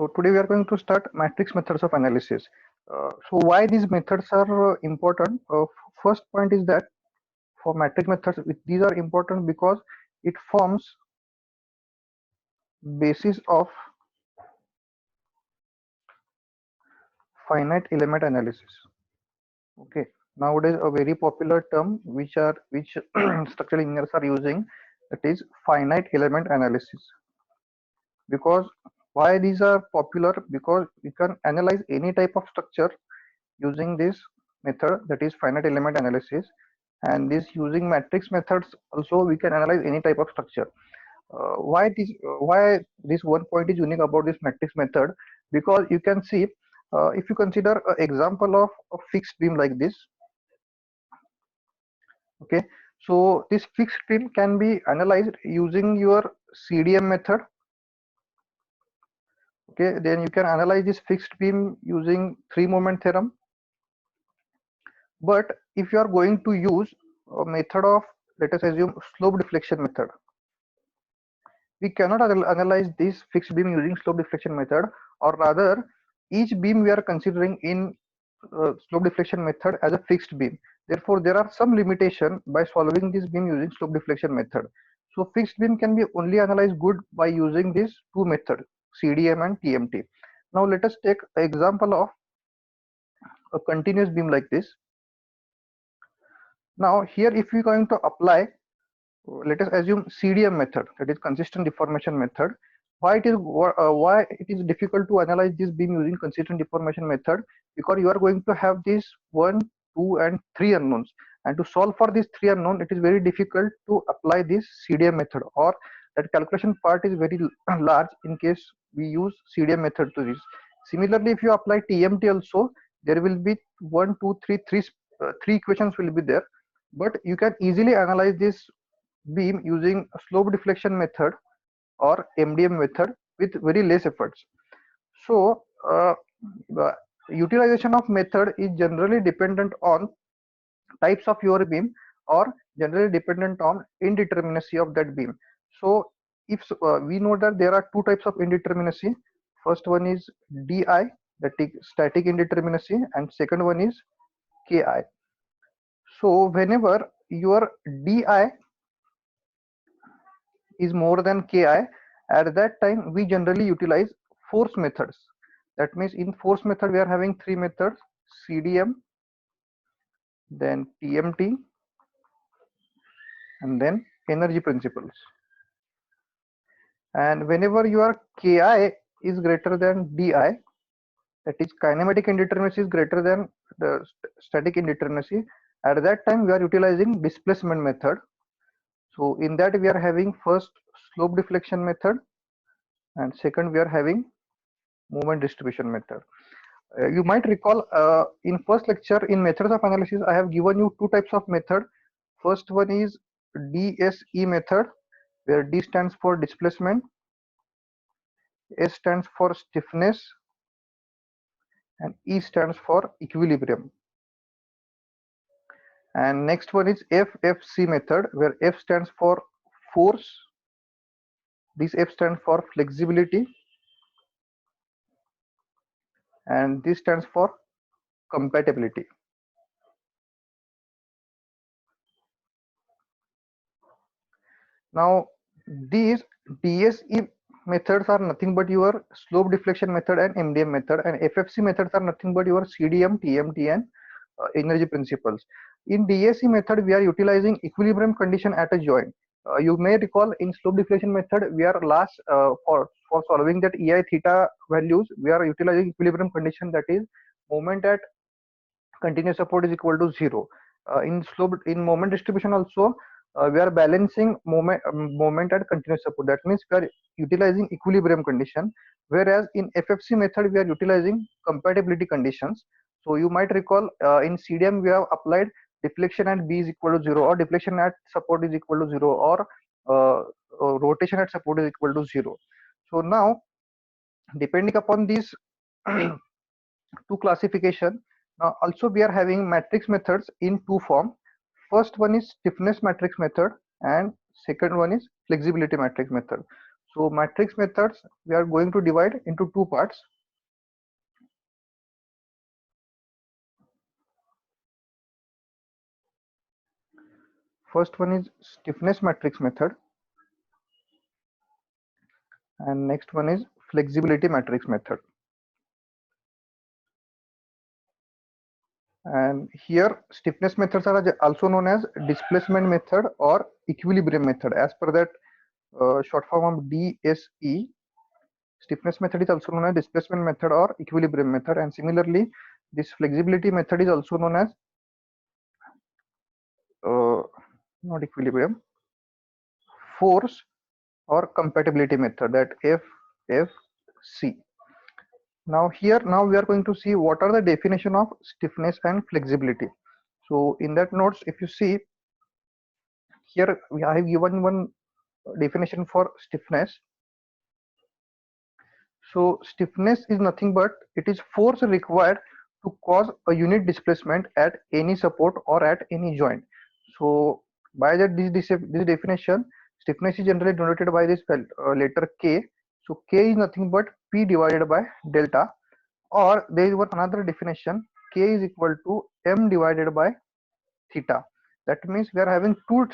So today we are going to start matrix methods of analysis. So why these methods are important? First point is that for matrix methods, these are important because it forms basis of finite element analysis. Okay. Nowadays, a very popular term which structural engineers are using, that is finite element analysis. Because why these are popular? Because you can analyze any type of structure using this method, that is finite element analysis, and this using matrix methods also we can analyze any type of structure. Why this one point is unique about this matrix method? Because you can see, if you consider an example of a fixed beam like this. Okay, so this fixed beam can be analyzed using your CDM method. Okay, then you can analyze this fixed beam using three moment theorem. But if you are going to use a method of, let us assume, slope deflection method, we cannot analyze this fixed beam using slope deflection method, or rather each beam we are considering in slope deflection method as a fixed beam. Therefore there are some limitation by solving this beam using slope deflection method. So fixed beam can be only analyzed good by using these two methods, CDM and TMT. Now let us take an example of a continuous beam like this. Now here if we are going to apply, let us assume CDM method, that is consistent deformation method. Why it is difficult to analyze this beam using consistent deformation method? Because you are going to have these 1, 2 and 3 unknowns, and to solve for these 3 unknown, it is very difficult to apply this CDM method, or that calculation part is very large in case we use CDM method to this. Similarly, if you apply TMT also, there will be 1, 2, 3, three equations will be there, but you can easily analyze this beam using slope deflection method or MDM method with very less efforts. So the utilization of method is generally dependent on types of your beam, or generally dependent on indeterminacy of that beam. So if we know that there are two types of indeterminacy. First one is DI, that is static indeterminacy, and second one is KI. So whenever your DI is more than Ki, at that time we generally utilize force methods. That means in force method we are having three methods: CDM, then TMT, and then energy principles. And whenever your Ki is greater than Di, that is kinematic indeterminacy is greater than the static indeterminacy, at that time we are utilizing displacement method. So in that we are having first slope deflection method, and second we are having moment distribution method. You might recall in first lecture in methods of analysis I have given you two types of method. First one is DSE method, where D stands for displacement, S stands for stiffness, and E stands for equilibrium. And next one is FFC method, where F stands for force, this F stands for flexibility, and this stands for compatibility. Now these DSE methods are nothing but your slope deflection method and MDM method, and FFC methods are nothing but your CDM, TMT, and energy principles. In DSE method we are utilizing equilibrium condition at a joint. You may recall in slope deflection method we are for solving that EI theta values, we are utilizing equilibrium condition, that is moment at continuous support is equal to 0. In moment distribution also we are balancing moment at continuous support, that means we are utilizing equilibrium condition, whereas in FFC method we are utilizing compatibility conditions. So you might recall in CDM we have applied deflection at B is equal to 0, or deflection at support is equal to 0, or rotation at support is equal to 0. So now depending upon these two classification, now also we are having matrix methods in two form. First one is stiffness matrix method, and second one is flexibility matrix method. So matrix methods we are going to divide into two parts. First one is stiffness matrix method, and next one is flexibility matrix method. And here stiffness methods are also known as displacement method or equilibrium method. As per that short form of DSE, stiffness method is also known as displacement method or equilibrium method. And similarly, this flexibility method is also known as not equilibrium, force or compatibility method, that FFC. Now we are going to see what are the definition of stiffness and flexibility. So in that notes, if you see here, I have given one definition for stiffness. So stiffness is nothing but it is force required to cause a unit displacement at any support or at any joint. So by that this definition, stiffness is generally denoted by this letter K. So K is nothing but P divided by delta, or there is one another definition, K is equal to M divided by theta. That means we are having two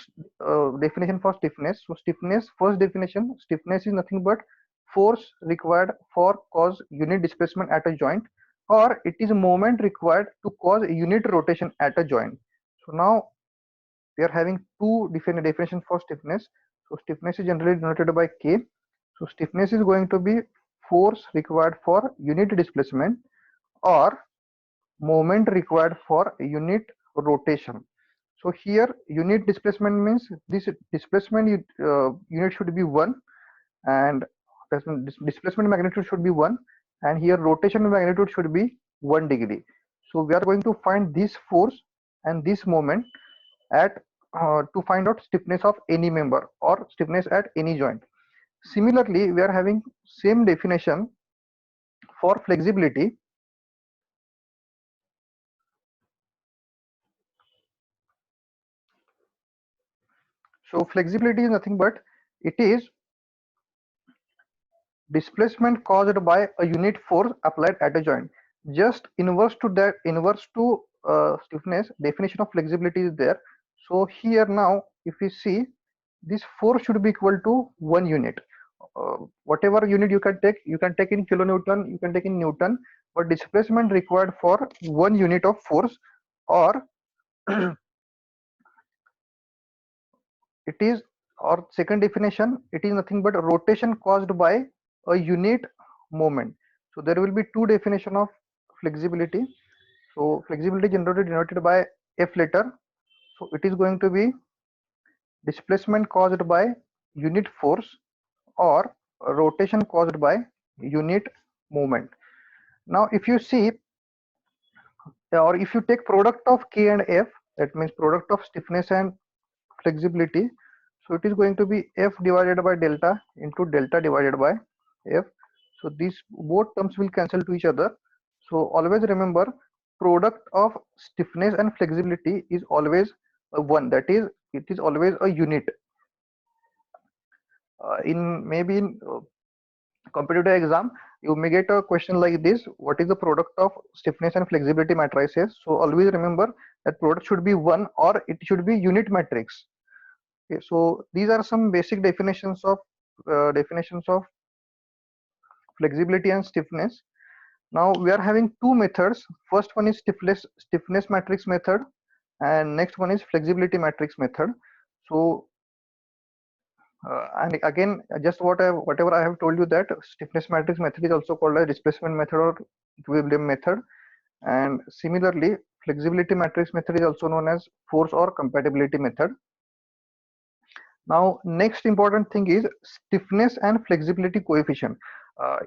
definition for stiffness. So stiffness, first definition, stiffness is nothing but force required for cause unit displacement at a joint, or it is moment required to cause unit rotation at a joint. So now we are having two different definitions for stiffness. So stiffness is generally denoted by K. So stiffness is going to be force required for unit displacement or moment required for unit rotation. So here unit displacement means this displacement unit should be 1, and displacement magnitude should be 1, and here rotation magnitude should be 1 degree. So we are going to find this force and this moment at to find out stiffness of any member or stiffness at any joint. Similarly, we are having same definition for flexibility. So flexibility is nothing but it is displacement caused by a unit force applied at a joint. Just inverse to that, inverse to stiffness, definition of flexibility is there. So here now, if we see, this force should be equal to 1 unit. Whatever unit you can take in kilonewton, you can take in Newton, but displacement required for 1 unit of force, or it is, or second definition, it is nothing but rotation caused by a unit moment. So there will be two definition of flexibility. So flexibility generally denoted by F letter. So it is going to be displacement caused by unit force or rotation caused by unit moment. Now if you see, or if you take product of K and F, that means product of stiffness and flexibility, so it is going to be F divided by delta into delta divided by F. So these both terms will cancel to each other. So always remember, product of stiffness and flexibility is always a 1, that is it is always a unit. In maybe in competitive exam, you may get a question like this: what is the product of stiffness and flexibility matrices? So always remember that product should be 1 or it should be unit matrix. Okay, so these are some basic definitions of flexibility and stiffness. Now we are having two methods. First one is stiffness matrix method, and next one is flexibility matrix method. So and again, just whatever I have told you, that stiffness matrix method is also called a displacement method or equilibrium method, and similarly flexibility matrix method is also known as force or compatibility method. Now next important thing is stiffness and flexibility coefficient.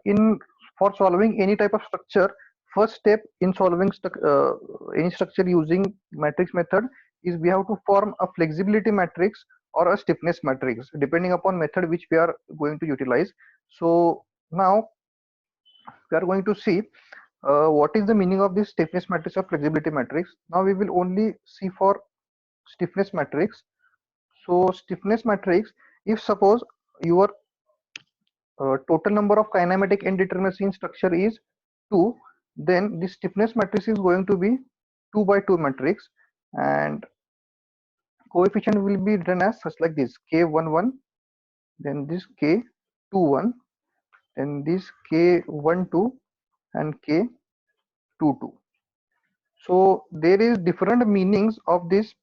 In For solving any type of structure, first step in solving any structure using matrix method is we have to form a flexibility matrix or a stiffness matrix depending upon method which we are going to utilize. So now we are going to see what is the meaning of this stiffness matrix or flexibility matrix. Now we will only see for stiffness matrix. So stiffness matrix, if suppose your total number of kinematic indeterminacy in structure is 2, then the stiffness matrix is going to be 2 by 2 matrix, and coefficient will be written as such like this: k11, then this k21, then this k12 and k22. So there is different meanings of this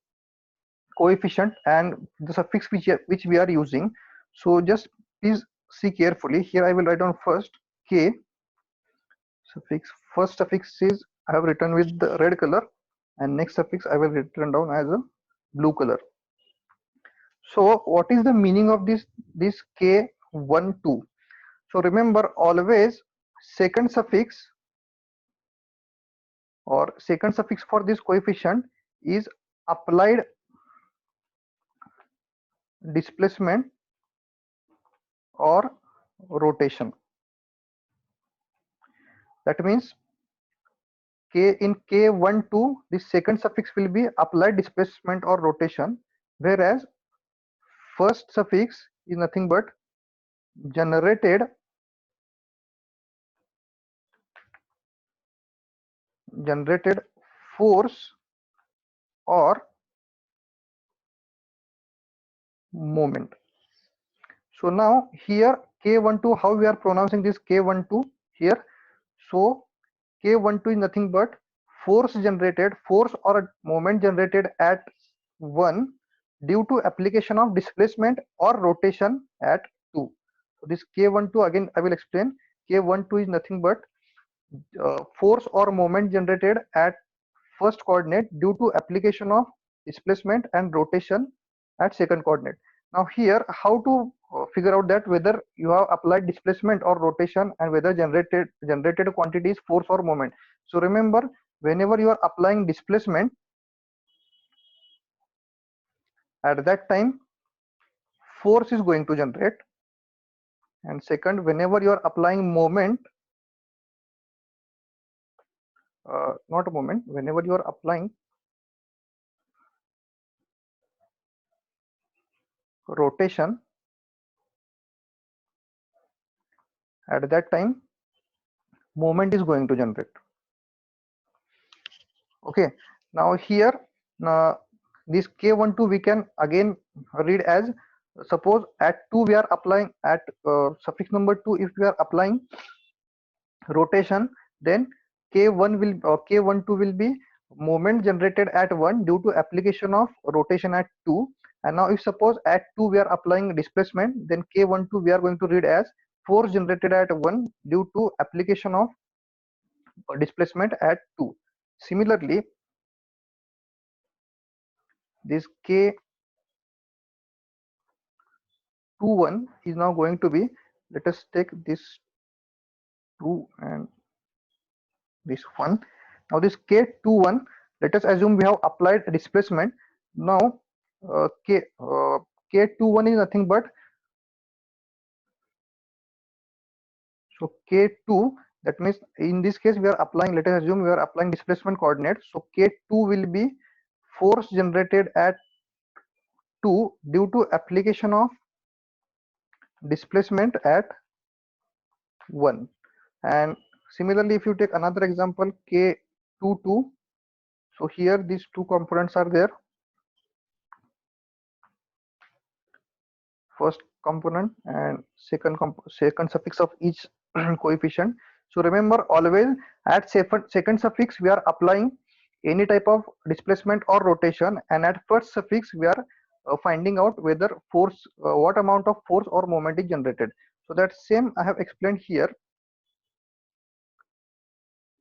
coefficient and the suffix which we are using. So just please see carefully. Here I will write down first k suffix. First suffix is I have written with the red color, and next suffix I will written down as a blue color. So what is the meaning of this k12? So remember, always second suffix for this coefficient is applied displacement or rotation. That means in k12 the second suffix will be applied displacement or rotation, whereas first suffix is nothing but generated force or moment. So now here k12, how we are pronouncing this k12 here? So k12 is nothing but force or a moment generated at 1 due to application of displacement or rotation at 2. So this k12, again I will explain. K12 is nothing but force or moment generated at first coordinate due to application of displacement and rotation at second coordinate. Now here, how to figure out that whether you have applied displacement or rotation and whether generated quantity is force or moment. So remember, whenever you are applying displacement, at that time force is going to generate, and second, whenever you are applying moment, not a moment, whenever you are applying rotation, at that time moment is going to generate. Okay, now here this k12 we can again read as, suppose at 2 we are applying at suffix number 2, if we are applying rotation, then k12 will be moment generated at 1 due to application of rotation at 2. And now if suppose at 2 we are applying displacement, then k12 we are going to read as force generated at 1 due to application of displacement at 2. Similarly, this k21 is now going to be, let us take this 2 and this 1. Now this k21, let us assume we have applied displacement. Now k21 is nothing but, so k2, that means in this case we are applying, let us assume we are applying displacement coordinate. So k2 will be force generated at 2 due to application of displacement at 1. And similarly, if you take another example, k22, so here these two components are there. First component and second suffix of each coefficient. So remember, always at second suffix we are applying any type of displacement or rotation, and at first suffix we are finding out whether force, what amount of force or moment is generated. So that same I have explained here.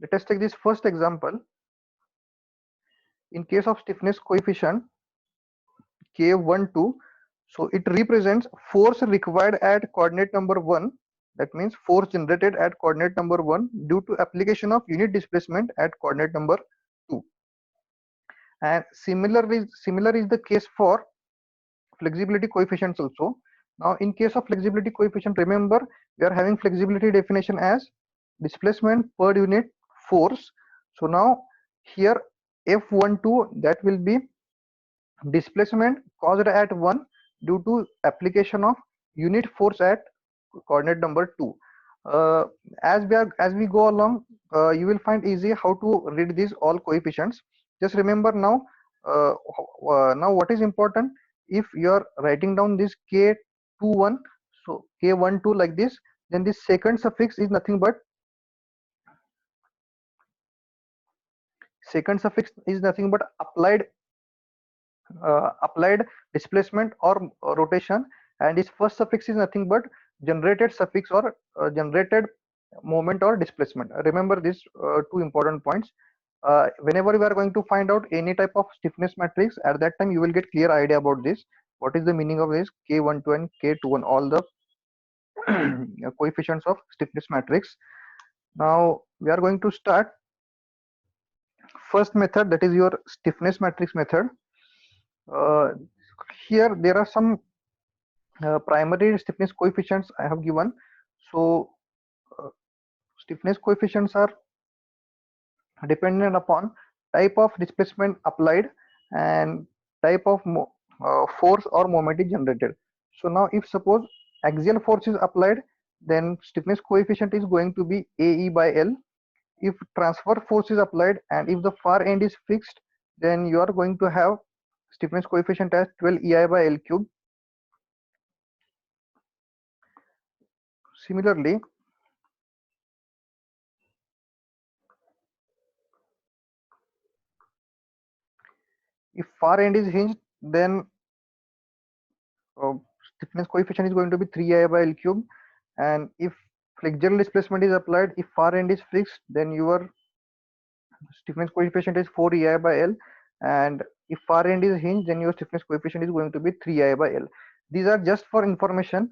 Let us take this first example. In case of stiffness coefficient k12, so it represents force required at coordinate number 1. That means force generated at coordinate number 1 due to application of unit displacement at coordinate number 2. And similar is the case for flexibility coefficients also. Now in case of flexibility coefficient, remember we are having flexibility definition as displacement per unit force. So now here F12, that will be displacement caused at 1 due to application of unit force at coordinate number 2. As we go along, you will find easy how to read these all coefficients. Just remember now, now what is important, if you are writing down this k21, so k12 like this, then this second suffix is nothing but applied displacement or rotation, and its first suffix is nothing but generated suffix or generated moment or displacement. Remember these two important points. Whenever we are going to find out any type of stiffness matrix, at that time you will get clear idea about this, what is the meaning of this k12 and k21, all the coefficients of stiffness matrix. Now we are going to start first method, that is your stiffness matrix method. uh, Here there are some primary stiffness coefficients I have given. So uh, stiffness coefficients are dependent upon type of displacement applied and type of force or moment is generated. So now if suppose axial force is applied, then stiffness coefficient is going to be AE by L. If transfer force is applied and if the far end is fixed, then you are going to have stiffness coefficient as 12 EI by L cube. Similarly, if far end is hinged, then uh, stiffness coefficient is going to be 3I by L cube. And if flexural displacement is applied, if far end is fixed, then your stiffness coefficient is 4EI by L. And if far end is hinged, then your stiffness coefficient is going to be 3I by L. These are just for information.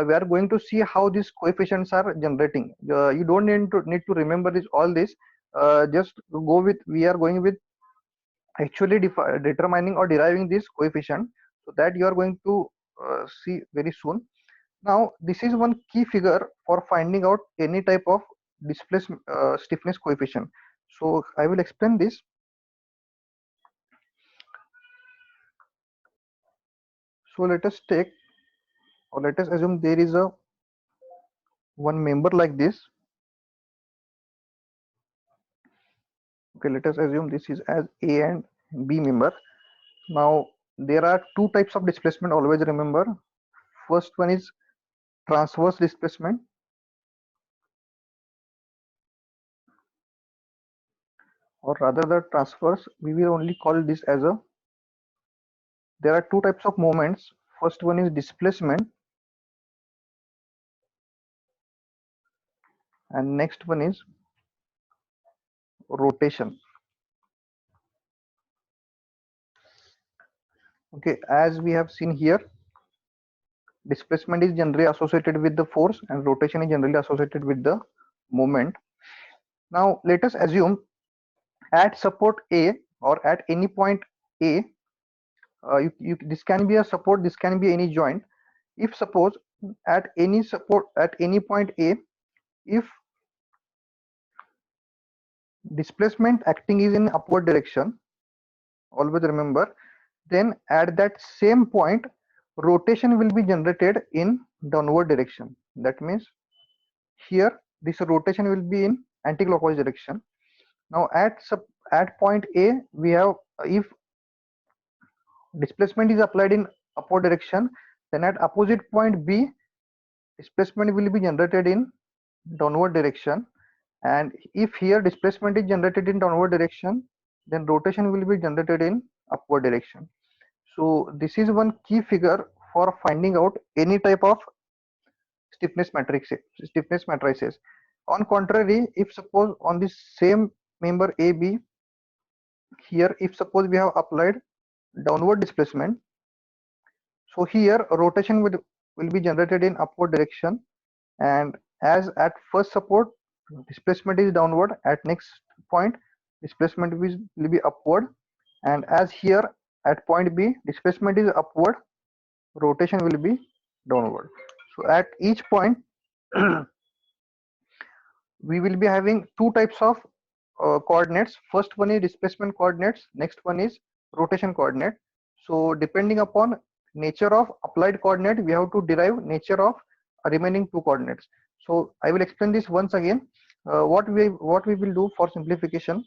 We are going to see how these coefficients are generating. You don't need to remember this all this. Just go with, we are going with actually determining or deriving this coefficient, so that you are going to see very soon. Now this is one key figure for finding out any type of displacement stiffness coefficient. So I will explain this. So let us take, or let us assume there is a one member like this. Okay, let us assume this is as A and B member. Now there are two types of displacement, always remember. First one is transverse displacement, or rather the transverse, we will only call this as a, there are two types of moments. First one is displacement and next one is rotation. Okay, as we have seen here, displacement is generally associated with the force and rotation is generally associated with the moment. Now let us assume at support A or at any point A, this can be a support, this can be any joint. If suppose at any support at any point A, if displacement acting is in upward direction, always remember, then at that same point rotation will be generated in downward direction. That means here this rotation will be in anti-clockwise direction. Now at point A, we have, if displacement is applied in upward direction, then at opposite point B displacement will be generated in downward direction. And if here displacement is generated in downward direction, then rotation will be generated in upward direction. So this is one key figure for finding out any type of stiffness matrices. On contrary, if suppose on this same member AB, here if suppose we have applied downward displacement, so here rotation will be generated in upward direction. And as at first support displacement is downward, at next point displacement will be upward, and as here at point B displacement is upward, rotation will be downward. So at each point we will be having two types of coordinates. First one is displacement coordinates, next one is rotation coordinate. So depending upon nature of applied coordinate, we have to derive nature of remaining two coordinates. So I will explain this once again. What we will do for simplification.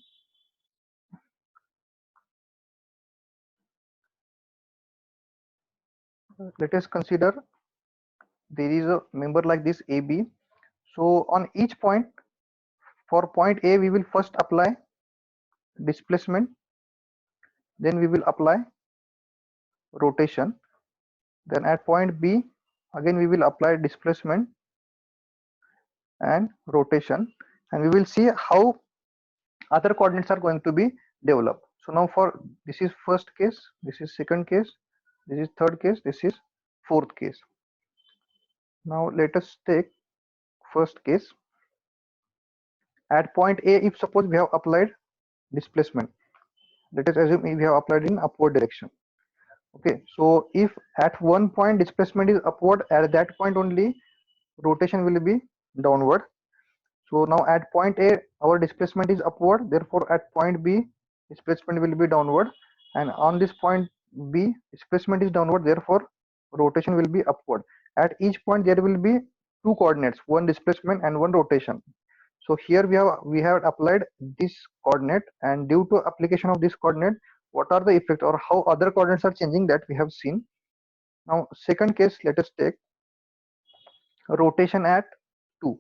Let us consider there is a member like this AB. So on each point, for point A, we will first apply displacement, then we will apply rotation. Then at point B, again we will apply displacement and rotation, and we will see how other coordinates are going to be developed. So now for this is first case, this is second case, this is third case, this is fourth case. Now let us take first case. At point A, if suppose we have applied displacement, let us assume we have applied in upward direction. Okay, so if at one point displacement is upward, at that point only rotation will be downward. So now at point A, our displacement is upward, therefore at point B, displacement will be downward, and on this point B, displacement is downward, therefore rotation will be upward. At each point there will be two coordinates, one displacement and one rotation. So here we have applied this coordinate, and due to application of this coordinate, what are the effects or how other coordinates are changing, that we have seen. Now second case, let us take rotation at 2.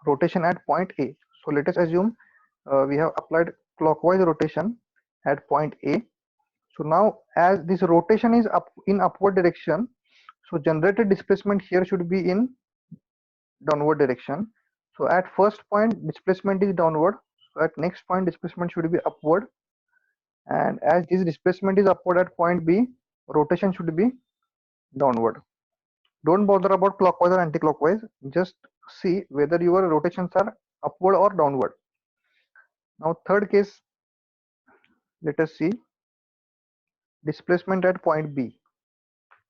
Rotation at point A. So let us assume we have applied clockwise rotation at point A. So now as this rotation is up in upward direction, so generated displacement here should be in downward direction. So at first point displacement is downward, so at next point displacement should be upward, and as this displacement is upward at point B, rotation should be downward. Don't bother about clockwise or anti-clockwise, just see whether your rotations are upward or downward. Now third case, let us see displacement at point B.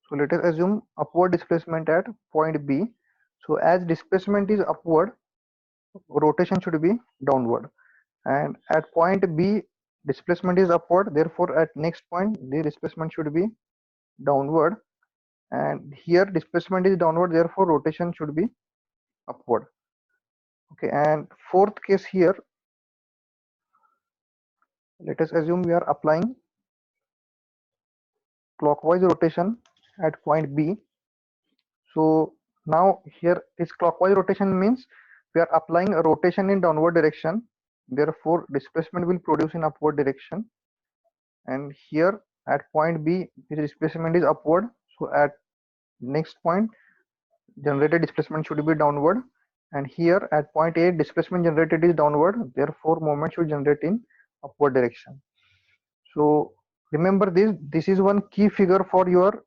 So let us assume upward displacement at point B. So as displacement is upward, rotation should be downward, and at point B displacement is upward, therefore at next point the displacement should be downward, and here displacement is downward, therefore rotation should be upward. Okay, and fourth case here, let us assume we are applying clockwise rotation at point B. So now here is clockwise rotation means we are applying a rotation in downward direction, therefore displacement will produce in upward direction, and here at point B the displacement is upward, so at next point generated displacement should be downward, and here at point A displacement generated is downward, therefore moment should generate in upward direction. So remember this is one key figure for your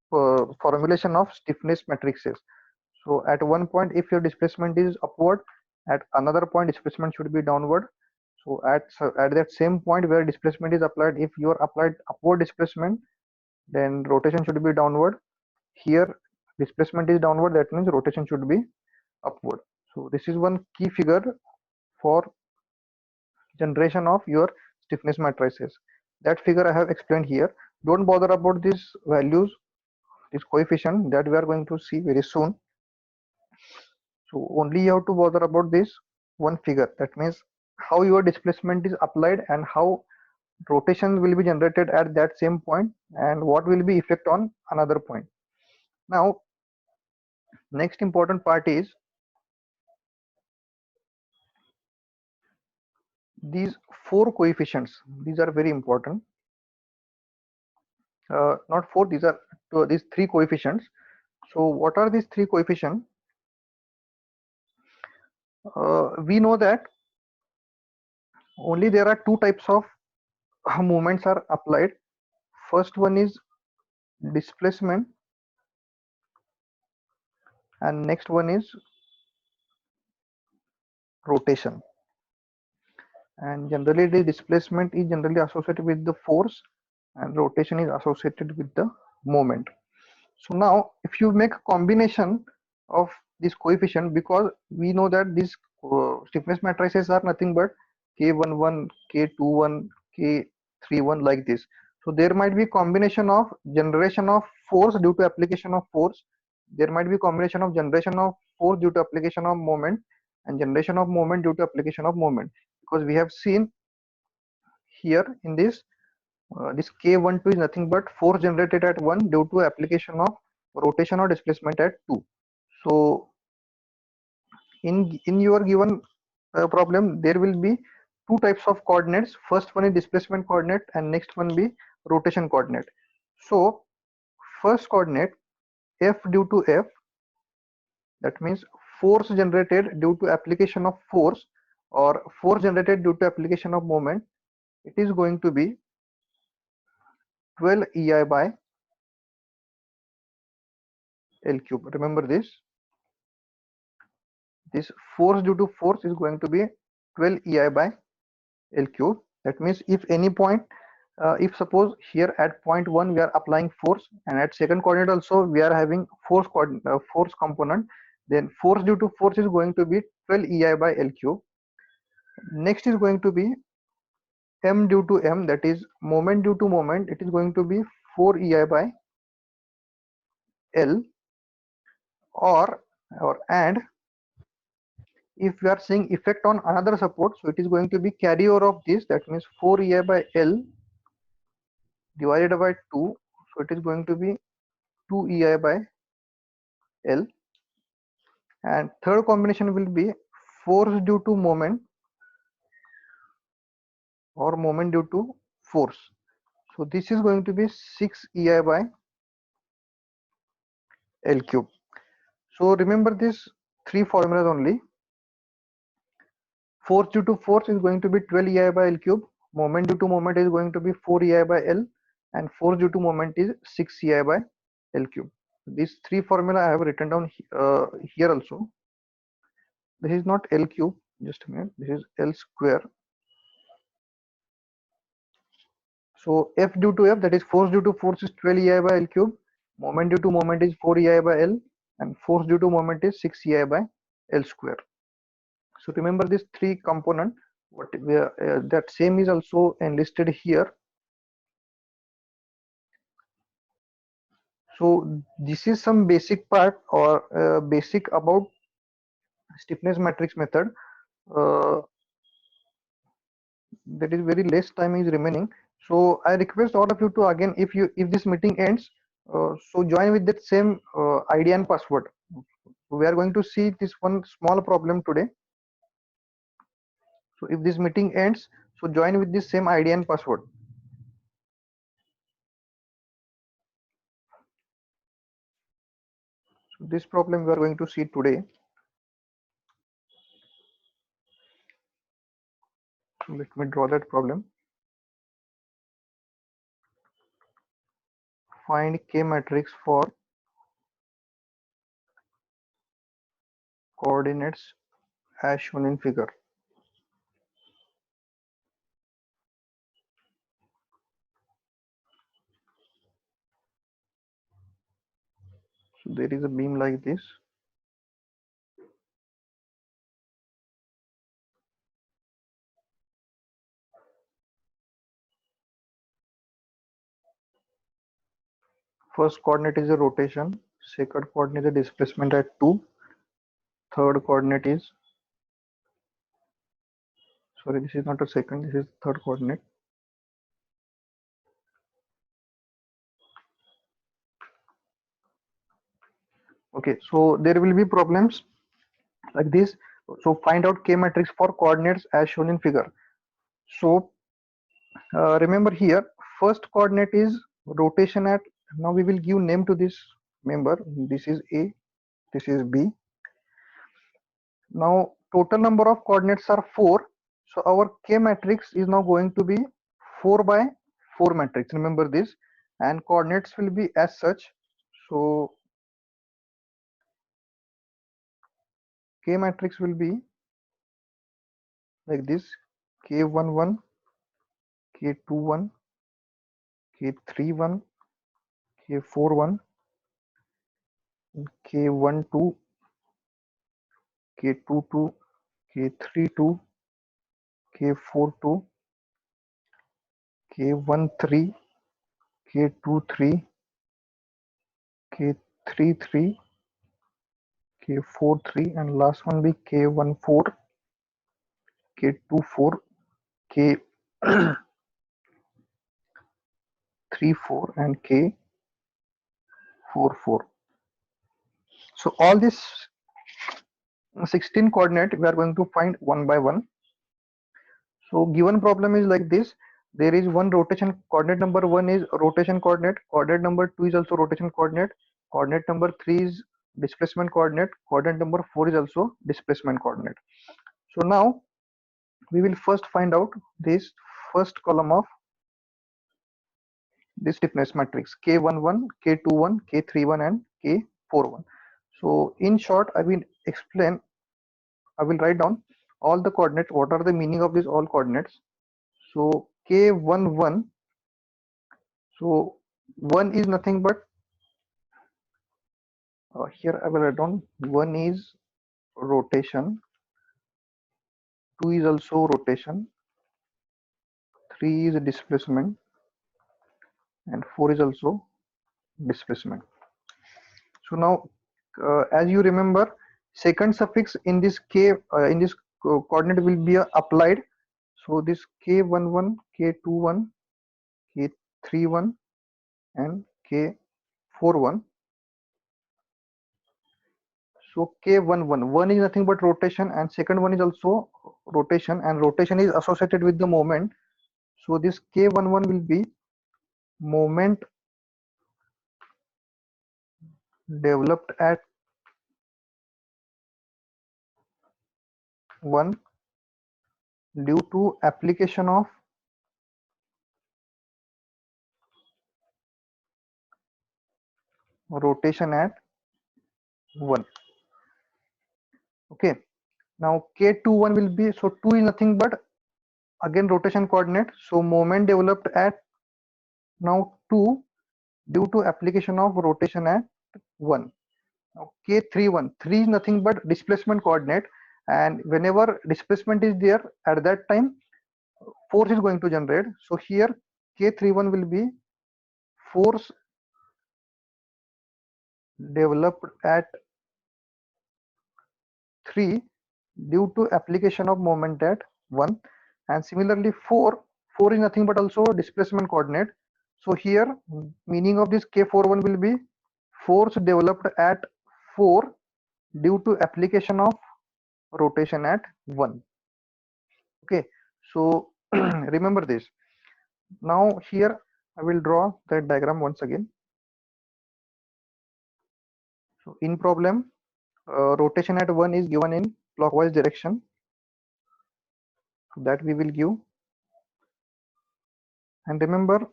formulation of stiffness matrices. So at one point if your displacement is upward, at another point displacement should be downward. So at that same point where displacement is applied, if you are applied upward displacement, then rotation should be downward. Here displacement is downward, that means rotation should be upward. So this is one key figure for generation of your stiffness matrices. That figure I have explained here. Don't bother about these values, this coefficient that we are going to see very soon. So only you have to bother about this one figure, that means how your displacement is applied and how rotation will be generated at that same point and what will be effect on another point. Now next important part is these four coefficients. These are very important. Not four, these are these three coefficients. So what are these three coefficients? We know that only there are two types of movements are applied. First one is displacement and next one is rotation, and generally the displacement is generally associated with the force and rotation is associated with the moment. So now if you make a combination of this coefficient, because we know that these stiffness matrices are nothing but K11, K21, K31 like this. So there might be combination of generation of force due to application of force there might be combination of generation of force due to application of moment and generation of moment due to application of moment, because we have seen here in this this K12 is nothing but force generated at 1 due to application of rotation or displacement at 2. So in your given problem, there will be two types of coordinates. First one is displacement coordinate and next one be rotation coordinate. So first coordinate, F due to F, that means force generated due to application of force or force generated due to application of moment, it is going to be 12 EI by L cube. Remember this force due to force is going to be 12 EI by L cube. That means if any point, if suppose here at point 1 we are applying force and at second coordinate also we are having force component, then force due to force is going to be 12 EI by L cube. Next is going to be M due to M, that is moment due to moment, it is going to be 4 EI by L, or and if we are seeing effect on another support, so it is going to be carryover of this, that means 4 EI by L divided by 2, so it is going to be 2 EI by L, and third combination will be force due to moment or moment due to force, so this is going to be 6 EI by L cube. So remember this three formulas only. Force due to force is going to be 12 EI by L cube, moment due to moment is going to be 4 EI by L, and force due to moment is 6 EI by L cube. These three formula I have written down here also. This is not L cube, just a minute, this is L square. So F due to F, that is force due to force, is 12 EI by L cube, moment due to moment is 4 EI by L, and force due to moment is 6 EI by L square. So remember this three component, what we are, that same is also enlisted here. So this is some basic part or basic about stiffness matrix method. That is very less time is remaining. So I request all of you to again, if this meeting ends, so join with that same ID and password. We are going to see this one small problem today. So if this meeting ends, so join with this same ID and password. So this problem we are going to see today. Let me draw that problem. Find K matrix for coordinates as shown in figure. So there is a beam like this. First coordinate is a rotation, second coordinate is a displacement at 2, third coordinate is, sorry, this is not a second, this is third coordinate. Okay, so there will be problems like this. So find out K matrix for coordinates as shown in figure. So remember here, first coordinate is rotation at, now we will give name to this member. This is A, this is B. Now total number of coordinates are 4. So our K matrix is now going to be 4 by 4 matrix. Remember this, and coordinates will be as such. So K matrix will be like this: K11, K21, K31, K41, K12, K22, K32, K42, K13, K23, K33, K4 3 and last one be K14, K24, K34 and K44. So all these 16 coordinate we are going to find one by one. So given problem is like this. There is one rotation coordinate. Number one is rotation coordinate. Coordinate number two is also rotation coordinate. Coordinate number three is displacement coordinate. Coordinate number four is also displacement coordinate. So now we will first find out this first column of this stiffness matrix K11, K21, K31 and K41. So in short, I will explain, I will write down all the coordinates, what are the meaning of these all coordinates. So K11, so 1 is nothing but, here I will write down 1 is rotation, 2 is also rotation, 3 is displacement and 4 is also displacement. So now as you remember, second suffix in this K in this coordinate will be applied. So this K11, K21, K31 and K41. So K11, one is nothing but rotation and second one is also rotation, and rotation is associated with the moment. So this K11 will be moment developed at 1 due to application of rotation at 1. Okay. Now K21 will be, so 2 is nothing but again rotation coordinate. So moment developed at now 2 due to application of rotation at 1. Now K31, 3 is nothing but displacement coordinate, and whenever displacement is there at that time force is going to generate. So here K31 will be force developed at 3 due to application of moment at 1. And similarly 4 is nothing but also displacement coordinate. So here meaning of this K41 will be force developed at 4 due to application of rotation at 1. Okay, so remember this. Now here I will draw that diagram once again. So in problem, rotation at 1 is given in clockwise direction, that we will give. And remember,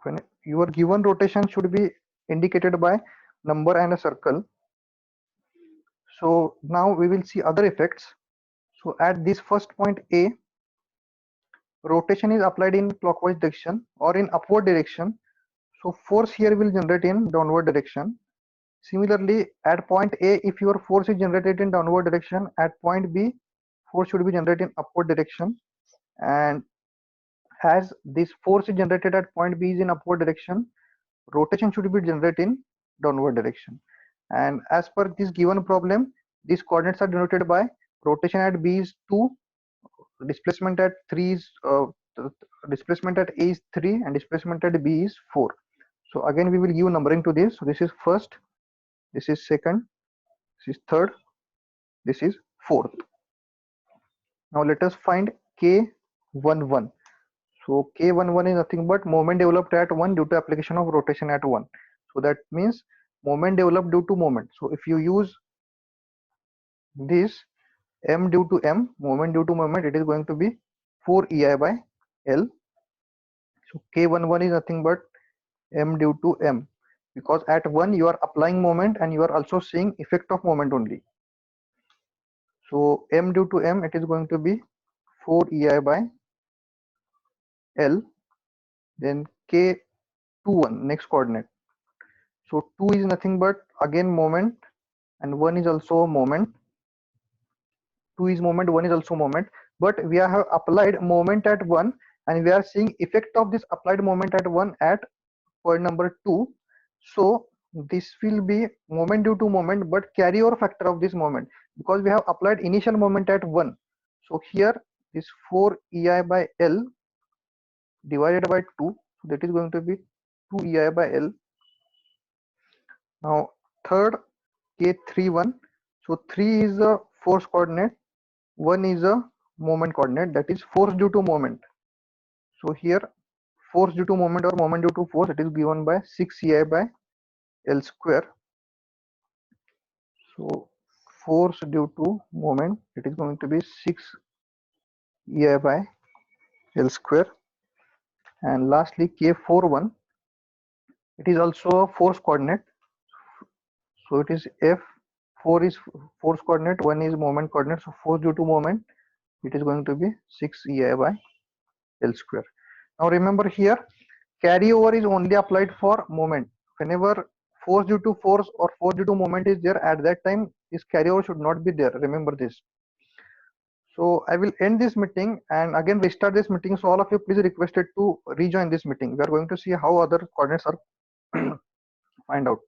when your given rotation should be indicated by number and a circle. So now we will see other effects. So at this first point A, rotation is applied in clockwise direction or in upward direction. So force here will generate in downward direction. Similarly, at point A, if your force is generated in downward direction, at point B, force should be generated in upward direction. And as this force is generated at point B is in upward direction, rotation should be generated in downward direction. And as per this given problem, these coordinates are denoted by rotation at B is 2, displacement at 3 is displacement at A is 3 and displacement at B is 4. So again we will give numbering to this. So this is first, this is second, this is third, this is fourth. Now let us find K11. So K11 is nothing but moment developed at 1 due to application of rotation at 1. So that means moment developed due to moment. So if you use this m due to m, moment due to moment, it is going to be 4 EI by L. So K11 is nothing but m due to m, because at 1 you are applying moment and you are also seeing effect of moment only. So m due to m, it is going to be 4 EI by L. Then K21, next coordinate. So 2 is nothing but again moment and 1 is also moment. 2 is moment, 1 is also moment, but we have applied moment at 1 and we are seeing effect of this applied moment at 1 at point number 2. So this will be moment due to moment, but carryover factor of this moment, because we have applied initial moment at 1. So here this 4 ei by L divided by 2, so that is going to be 2 ei by L. Now third K31, so 3 is a force coordinate, 1 is a moment coordinate, that is force due to moment. So here force due to moment or moment due to force, it is given by 6 ei by L square. So force due to moment, it is going to be 6 ei by L square. And lastly K41, it is also a force coordinate, so it is F. 4 is force coordinate, 1 is moment coordinate, so force due to moment, it is going to be 6 ei by L square. Now remember here, carryover is only applied for moment. Whenever force due to force or force due to moment is there, at that time this carryover should not be there, remember this. So I will end this meeting and again restart this meeting, so all of you please requested to rejoin this meeting. We are going to see how other coordinates are find out.